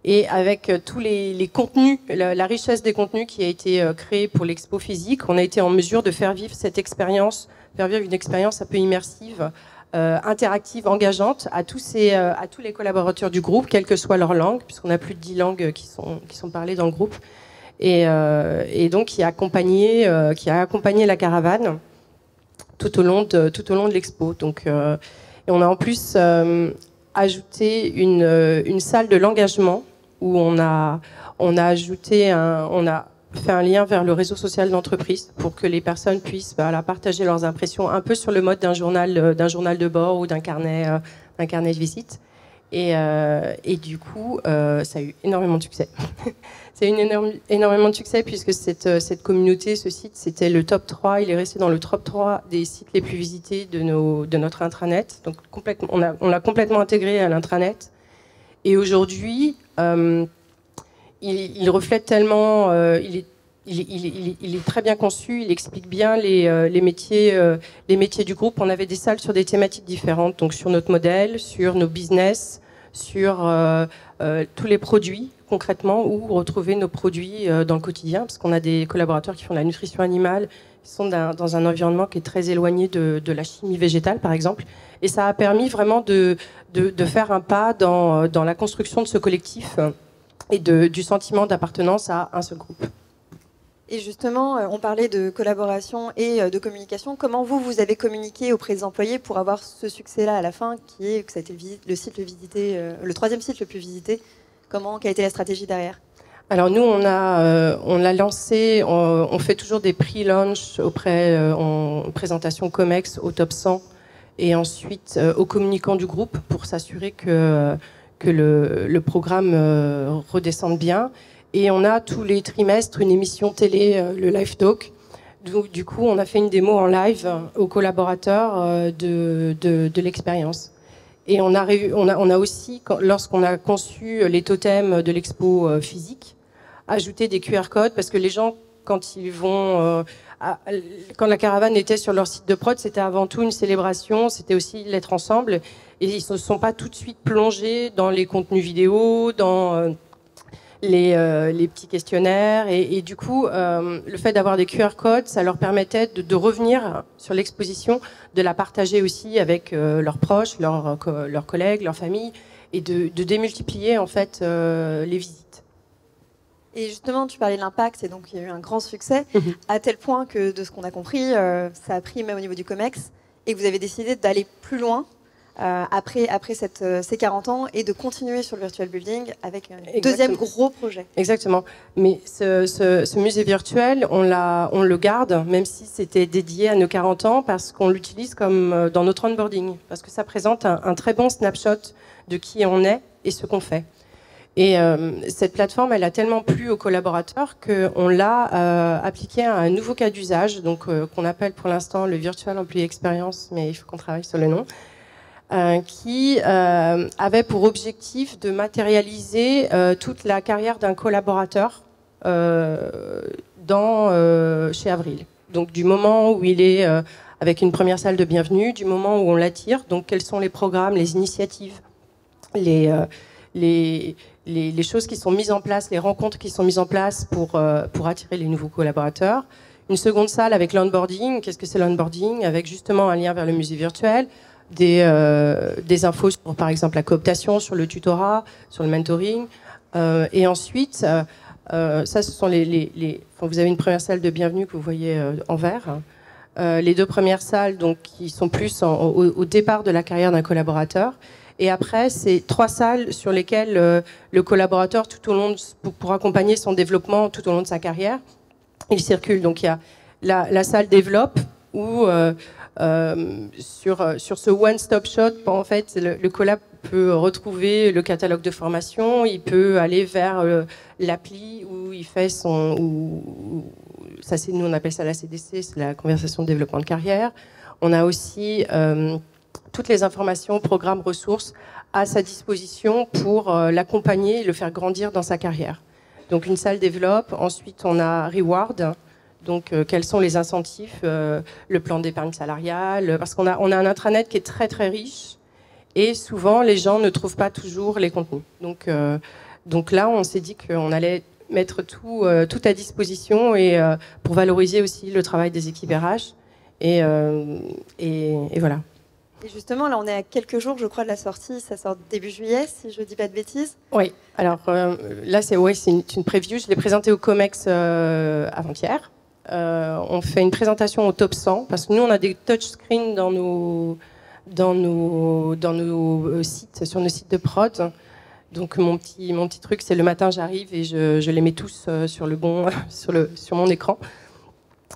Et avec tous les contenus, la richesse des contenus qui a été créée pour l'expo physique, on a été en mesure de faire vivre cette expérience, faire vivre une expérience un peu immersive, interactive, engageante à tous les collaborateurs du groupe, quelle que soit leur langue, puisqu'on a plus de 10 langues qui sont parlées dans le groupe, et donc qui a accompagné la caravane tout au long de l'expo. Donc, et on a en plus ajouté une salle de l'engagement où on a fait un lien vers le réseau social d'entreprise pour que les personnes puissent partager leurs impressions un peu sur le mode d'un journal de bord ou d'un carnet de visite. Et du coup, ça a eu énormément de succès. Ça a eu énormément de succès puisque cette communauté, ce site, c'était le top 3. Il est resté dans le top 3 des sites les plus visités de notre intranet. Donc on l'a complètement intégré à l'intranet. Et aujourd'hui, il reflète tellement, il est très bien conçu, il explique bien les métiers du groupe. On avait des salles sur des thématiques différentes, donc sur notre modèle, sur nos business, sur tous les produits concrètement, où retrouver nos produits dans le quotidien, parce qu'on a des collaborateurs qui font de la nutrition animale, qui sont dans un environnement qui est très éloigné de la chimie végétale, par exemple. Et ça a permis vraiment de faire un pas dans la construction de ce collectif et du sentiment d'appartenance à un seul groupe. Et justement, on parlait de collaboration et de communication. Comment vous avez communiqué auprès des employés pour avoir ce succès-là à la fin, que ça a été le troisième site le plus visité? Quelle a été la stratégie derrière? Alors nous, on l'a lancé, on fait toujours des pre-launch en présentation COMEX au top 100 et ensuite aux communicants du groupe pour s'assurer que le programme redescende bien. Et on a tous les trimestres une émission télé, le Live Talk. Du coup, on a fait une démo en live aux collaborateurs de l'expérience. Et on a aussi, lorsqu'on a conçu les totems de l'expo physique, ajouté des QR codes parce que les gens quand ils vont, quand la caravane était sur leur site de prod, c'était avant tout une célébration, c'était aussi l'être ensemble, et ils ne se sont pas tout de suite plongés dans les contenus vidéo, dans les petits questionnaires, et du coup, le fait d'avoir des QR codes, ça leur permettait de revenir sur l'exposition, de la partager aussi avec leurs proches, leurs collègues, leurs familles, et de démultiplier en fait les visites. Et justement, tu parlais de l'impact, et donc il y a eu un grand succès, à tel point que, de ce qu'on a compris, ça a pris même au niveau du COMEX, et que vous avez décidé d'aller plus loin après ces 40 ans, et de continuer sur le virtual building avec un deuxième gros projet. Exactement. Mais ce musée virtuel, on le garde, même si c'était dédié à nos 40 ans, parce qu'on l'utilise comme dans notre onboarding, parce que ça présente un très bon snapshot de qui on est et ce qu'on fait. Et cette plateforme, elle a tellement plu aux collaborateurs qu'on l'a appliquée à un nouveau cas d'usage, donc qu'on appelle pour l'instant le Virtual Employee Experience, mais il faut qu'on travaille sur le nom, qui avait pour objectif de matérialiser toute la carrière d'un collaborateur chez Avril. Donc du moment où il est avec une première salle de bienvenue, du moment où on l'attire, donc quels sont les programmes, les initiatives, les choses qui sont mises en place, les rencontres qui sont mises en place pour attirer les nouveaux collaborateurs. Une seconde salle avec l'onboarding. Qu'est-ce que c'est l'onboarding? Avec justement un lien vers le musée virtuel, des infos sur, par exemple, la cooptation, sur le tutorat, sur le mentoring. Et ensuite, ça, ce sont vous avez une première salle de bienvenue que vous voyez en vert. Les deux premières salles, donc, qui sont plus au départ de la carrière d'un collaborateur. Et après, c'est 3 salles sur lesquelles le collaborateur, tout au long pour accompagner son développement tout au long de sa carrière, il circule. Donc il y a la salle développe où sur ce one-stop shop, en fait, le collab peut retrouver le catalogue de formation, il peut aller vers l'appli où il fait nous on appelle ça la CDC, c'est la conversation de développement de carrière. On a aussi toutes les informations, programmes, ressources à sa disposition pour l'accompagner et le faire grandir dans sa carrière. Donc une salle développe, ensuite on a Reward, donc quels sont les incentifs, le plan d'épargne salariale, parce qu'on a un intranet qui est très très riche et souvent les gens ne trouvent pas toujours les contenus. Donc là on s'est dit qu'on allait mettre tout à disposition et pour valoriser aussi le travail des équipes RH et voilà. Et justement, là, on est à quelques jours, je crois, de la sortie. Ça sort début juillet, si je ne dis pas de bêtises. Oui. Alors là, c'est une preview. Je l'ai présentée au COMEX avant-hier. On fait une présentation au top 100 parce que nous, on a des touchscreens dans nos sites, sur nos sites de prod. Donc mon petit truc, c'est le matin, j'arrive et je les mets tous sur mon écran.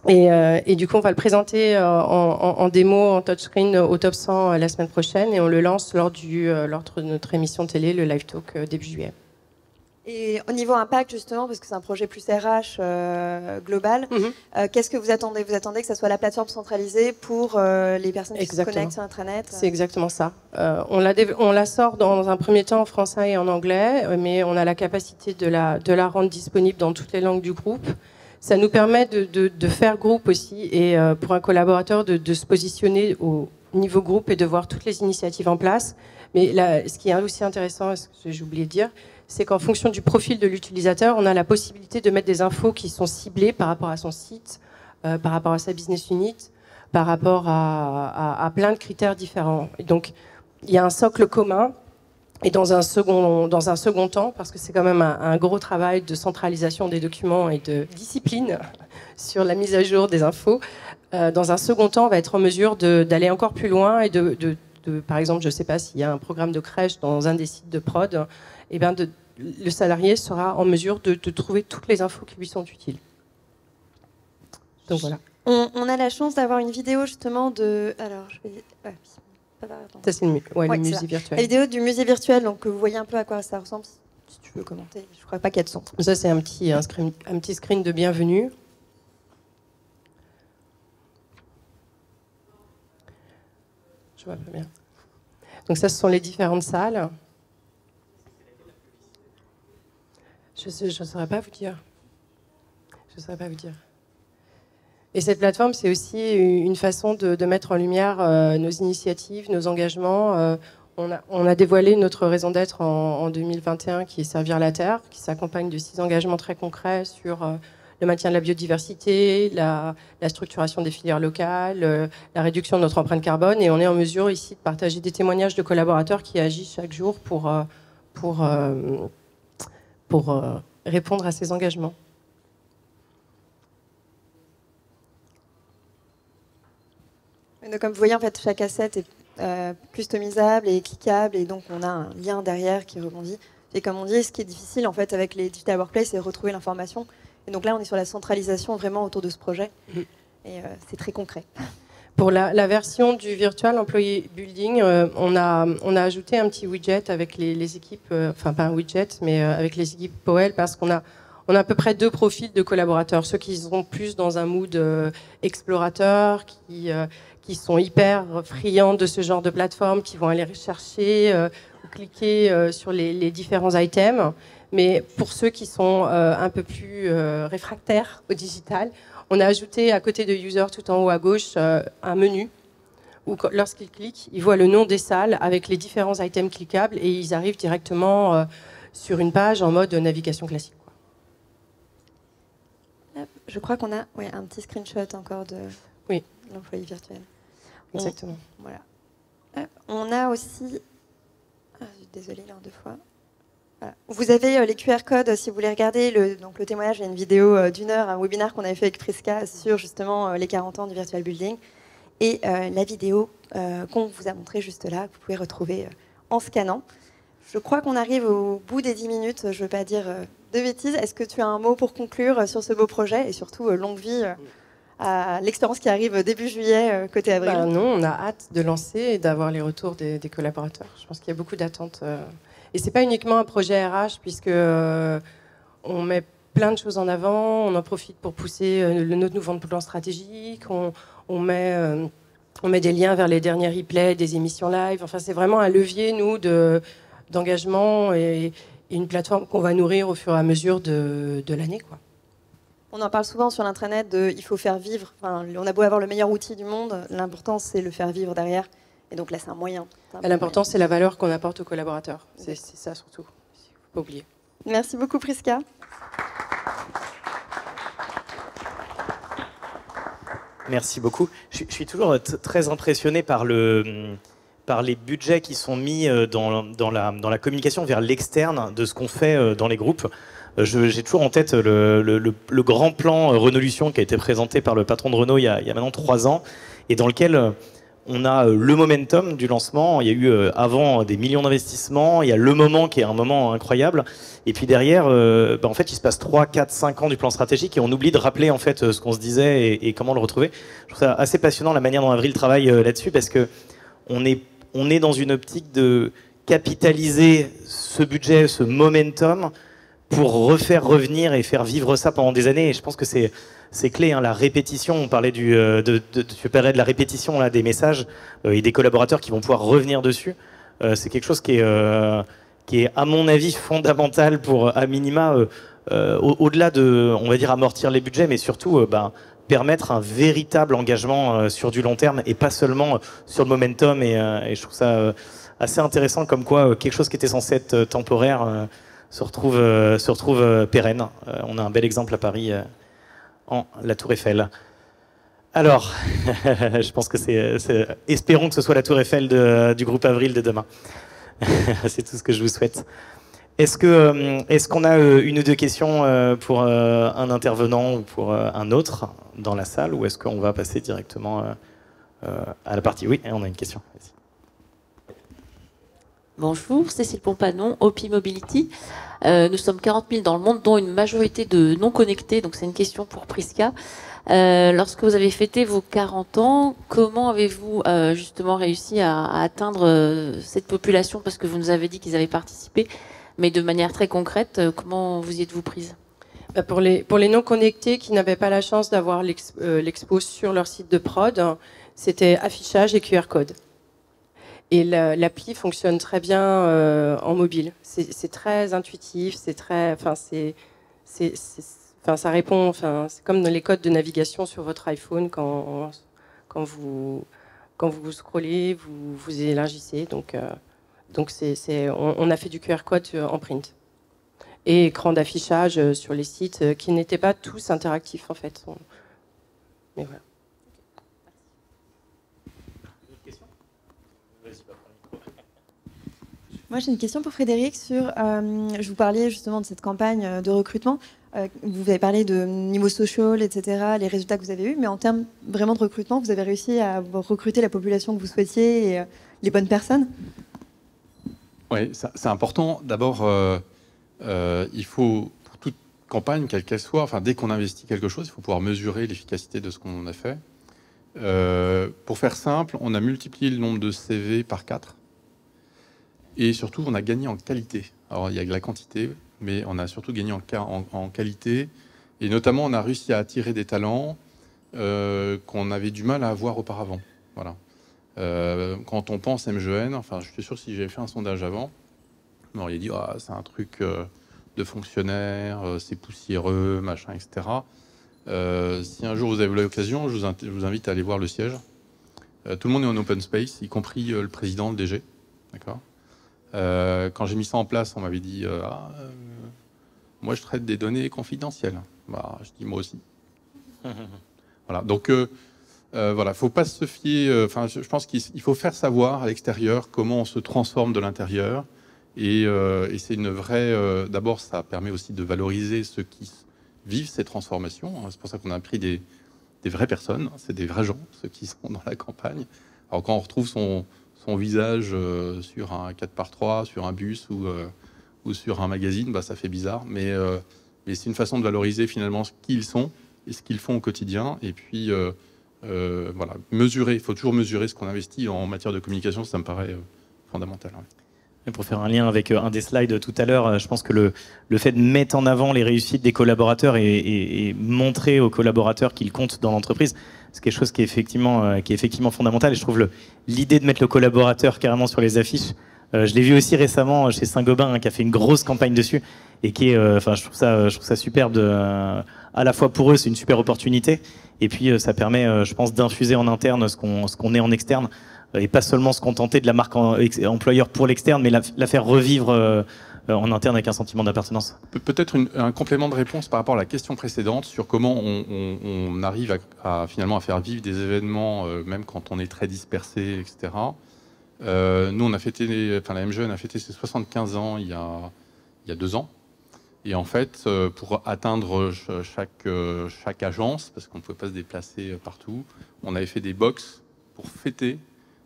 Et du coup, on va le présenter en démo, en touchscreen au top 100 la semaine prochaine et on le lance lors de notre émission télé, le Live Talk, début juillet. Et au niveau impact, justement, parce que c'est un projet plus RH global, qu'est-ce que vous attendez? Vous attendez que ça soit la plateforme centralisée pour les personnes qui se connectent sur l'intranet? C'est exactement ça. On la sort dans un premier temps en français et en anglais, mais on a la capacité de la rendre disponible dans toutes les langues du groupe. Ça nous permet de faire groupe aussi et pour un collaborateur de se positionner au niveau groupe et de voir toutes les initiatives en place. Mais là, ce qui est aussi intéressant, ce que j'ai oublié de dire, c'est qu'en fonction du profil de l'utilisateur, on a la possibilité de mettre des infos qui sont ciblées par rapport à son site, par rapport à sa business unit, par rapport à plein de critères différents. Et donc, il y a un socle commun. Et dans un second temps, parce que c'est quand même un gros travail de centralisation des documents et de discipline sur la mise à jour des infos, dans un second temps, on va être en mesure d'aller encore plus loin et par exemple, je ne sais pas s'il y a un programme de crèche dans un des sites de prod, eh bien le salarié sera en mesure de trouver toutes les infos qui lui sont utiles. Donc voilà. On a la chance d'avoir une vidéo justement de... Alors, je vais... Ouais. Ça, c'est le musée virtuel. La vidéo du musée virtuel, donc vous voyez un peu à quoi ça ressemble, si tu veux commenter. Je crois pas qu'il y a de son. Ça, c'est un petit screen de bienvenue. Je vois pas bien. Donc ça, ce sont les différentes salles. Je ne saurais pas vous dire. je ne saurais pas vous dire. Et cette plateforme, c'est aussi une façon de mettre en lumière nos initiatives, nos engagements. On a dévoilé notre raison d'être en 2021, qui est Servir la Terre, qui s'accompagne de 6 engagements très concrets sur le maintien de la biodiversité, la structuration des filières locales, la réduction de notre empreinte carbone. Et on est en mesure ici de partager des témoignages de collaborateurs qui agissent chaque jour pour répondre à ces engagements. Donc, comme vous voyez, en fait, chaque asset est customisable et cliquable, et donc on a un lien derrière qui rebondit. Et comme on dit, ce qui est difficile en fait avec les digital workplace, c'est de retrouver l'information. Et donc là, on est sur la centralisation vraiment autour de ce projet, et c'est très concret. Pour la version du Virtual Employee Building, on a ajouté un petit widget avec les équipes, enfin pas un widget, mais avec les équipes Powell, parce qu'on a à peu près 2 profils de collaborateurs. Ceux qui sont plus dans un mood explorateur, qui sont hyper friands de ce genre de plateforme, qui vont aller rechercher ou cliquer sur les différents items. Mais pour ceux qui sont un peu plus réfractaires au digital, on a ajouté à côté de User, tout en haut à gauche, un menu où lorsqu'ils cliquent, ils voient le nom des salles avec les différents items cliquables et ils arrivent directement sur une page en mode navigation classique. Je crois qu'on a un petit screenshot encore de l'employé virtuel. Exactement. Voilà. On a aussi... désolée, là, 2 fois. Voilà. Vous avez les QR codes si vous voulez regarder le témoignage. Il y a une vidéo d'1 heure, un webinaire qu'on avait fait avec Prisca sur justement les 40 ans du Virtual Building. Et la vidéo qu'on vous a montrée juste là, que vous pouvez retrouver en scannant. Je crois qu'on arrive au bout des 10 minutes. Je ne veux pas dire de bêtises. Est-ce que tu as un mot pour conclure sur ce beau projet et surtout longue vie à l'expérience qui arrive début juillet côté Avril? Non, on a hâte de lancer et d'avoir les retours des collaborateurs. Je pense qu'il y a beaucoup d'attentes. Et c'est pas uniquement un projet RH, puisque on met plein de choses en avant. On en profite pour pousser notre nouveau plan stratégique. On met des liens vers les derniers replays des émissions live. Enfin, c'est vraiment un levier, nous, d'engagement et une plateforme qu'on va nourrir au fur et à mesure de l'année, quoi. On en parle souvent sur l'intranet il faut faire vivre. Enfin, on a beau avoir le meilleur outil du monde, l'important c'est le faire vivre derrière. Et donc là, c'est un moyen. L'important, c'est la valeur qu'on apporte aux collaborateurs. C'est ça surtout. Il ne faut pas oublier. Merci beaucoup, Prisca. Merci beaucoup. Je suis toujours très impressionné par les budgets qui sont mis dans la communication vers l'externe de ce qu'on fait dans les groupes. J'ai toujours en tête le grand plan Renault-Lution qui a été présenté par le patron de Renault il y a maintenant 3 ans, et dans lequel on a le momentum du lancement. Il y a eu avant des millions d'investissements, il y a le moment qui est un moment incroyable, et puis derrière, en fait, il se passe 3, 4, 5 ans du plan stratégique et on oublie de rappeler en fait ce qu'on se disait et comment le retrouver. Je trouve ça assez passionnant la manière dont Avril travaille là-dessus, parce que on est dans une optique de capitaliser ce budget, ce momentum, pour refaire revenir et faire vivre ça pendant des années. Et je pense que c'est clé, hein, la répétition. On parlait de la répétition là, des messages et des collaborateurs qui vont pouvoir revenir dessus. C'est quelque chose qui est, à mon avis, fondamental pour, à minima, au-delà de, on va dire, amortir les budgets, mais surtout permettre un véritable engagement sur du long terme et pas seulement sur le momentum. Et je trouve ça assez intéressant, comme quoi quelque chose qui était censé être temporaire se retrouve pérenne. On a un bel exemple à Paris en la Tour Eiffel. Alors, je pense que espérons que ce soit la Tour Eiffel du groupe Avril de demain. C'est tout ce que je vous souhaite. Est-ce qu'on a une ou deux questions pour un intervenant ou pour un autre dans la salle, ou est-ce qu'on va passer directement à la partie? Oui, on a une question. Vas-y. Bonjour, Cécile Pompanon, OPI Mobility. Nous sommes 40 000 dans le monde, dont une majorité de non connectés. Donc c'est une question pour Prisca. Lorsque vous avez fêté vos 40 ans, comment avez-vous justement réussi à atteindre cette population? Parce que vous nous avez dit qu'ils avaient participé, mais de manière très concrète, comment vous y êtes-vous prise? Pour les non connectés qui n'avaient pas la chance d'avoir l'expo sur leur site de prod, c'était affichage et QR code. Et l'appli fonctionne très bien en mobile. C'est très intuitif, ça répond. C'est comme dans les codes de navigation sur votre iPhone quand vous scrollez, vous élargissez. Donc on a fait du QR code en print. Et écran d'affichage sur les sites qui n'étaient pas tous interactifs en fait. Mais voilà. Moi, j'ai une question pour Frédéric sur. Je vous parlais justement de cette campagne de recrutement. Vous avez parlé de niveau social, etc., les résultats que vous avez eus, mais en termes vraiment de recrutement, vous avez réussi à recruter la population que vous souhaitiez et les bonnes personnes? Oui, c'est important. D'abord, il faut, pour toute campagne, quelle qu'elle soit, dès qu'on investit quelque chose, il faut pouvoir mesurer l'efficacité de ce qu'on a fait. Pour faire simple, on a multiplié le nombre de CV par 4. Et surtout, on a gagné en qualité. Alors, il y a de la quantité, mais on a surtout gagné en qualité. Et notamment, on a réussi à attirer des talents qu'on avait du mal à avoir auparavant. Voilà. Quand on pense MGN, je suis sûr que si j'avais fait un sondage avant, on m'aurait dit c'est un truc de fonctionnaire, c'est poussiéreux, machin, etc. Si un jour vous avez l'occasion, je vous invite à aller voir le siège. Tout le monde est en open space, y compris le président, le DG. D'accord. Quand j'ai mis ça en place, on m'avait dit moi je traite des données confidentielles. Je dis moi aussi. Voilà. Donc voilà, faut pas se fier. Je pense qu'il faut faire savoir à l'extérieur comment on se transforme de l'intérieur. Et c'est une vraie. D'abord, ça permet aussi de valoriser ceux qui vivent ces transformations. C'est pour ça qu'on a pris des vraies personnes. C'est des vrais gens, ceux qui sont dans la campagne. Alors quand on retrouve son visage sur un 4x3, sur un bus ou sur un magazine, ça fait bizarre. Mais c'est une façon de valoriser finalement ce qu'ils sont et ce qu'ils font au quotidien. Et puis, voilà, mesurer. Il faut toujours mesurer ce qu'on investit en matière de communication. Ça me paraît fondamental. Ouais. Et pour faire un lien avec un des slides tout à l'heure, je pense que le fait de mettre en avant les réussites des collaborateurs et montrer aux collaborateurs qu'ils comptent dans l'entreprise, c'est quelque chose qui est effectivement fondamental. Et je trouve l'idée de mettre le collaborateur carrément sur les affiches, je l'ai vu aussi récemment chez Saint-Gobain, qui a fait une grosse campagne dessus et qui est, je trouve ça superbe. À la fois pour eux, c'est une super opportunité, et puis ça permet, je pense, d'infuser en interne ce qu'on est en externe, et pas seulement se contenter de la marque employeur pour l'externe, mais la faire revivre en interne avec un sentiment d'appartenance. Peut-être un complément de réponse par rapport à la question précédente sur comment on arrive à finalement à faire vivre des événements, même quand on est très dispersé, etc. Nous, on a fêté, la MGN a fêté ses 75 ans il y a 2 ans. Et en fait, pour atteindre chaque agence, parce qu'on ne pouvait pas se déplacer partout, on avait fait des box pour fêter.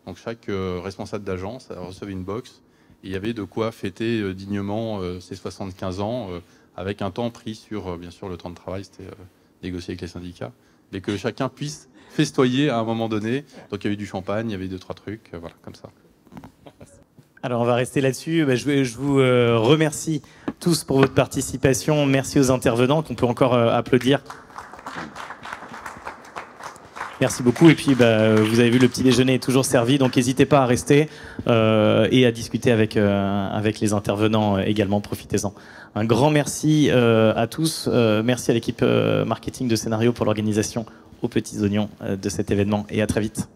Donc chaque responsable d'agence recevait une box. Et il y avait de quoi fêter dignement ses 75 ans, avec un temps pris sur, bien sûr, le temps de travail, c'était négocié avec les syndicats, mais que chacun puisse festoyer à un moment donné. Donc il y avait du champagne, il y avait 2-3 trucs, voilà, comme ça. Alors on va rester là-dessus. Je vous remercie tous pour votre participation. Merci aux intervenants qu'on peut encore applaudir. Merci beaucoup. Et puis, vous avez vu, le petit déjeuner est toujours servi, donc n'hésitez pas à rester et à discuter avec les intervenants également. Profitez-en. Un grand merci à tous. Merci à l'équipe marketing de Scénario pour l'organisation aux petits oignons de cet événement, et à très vite.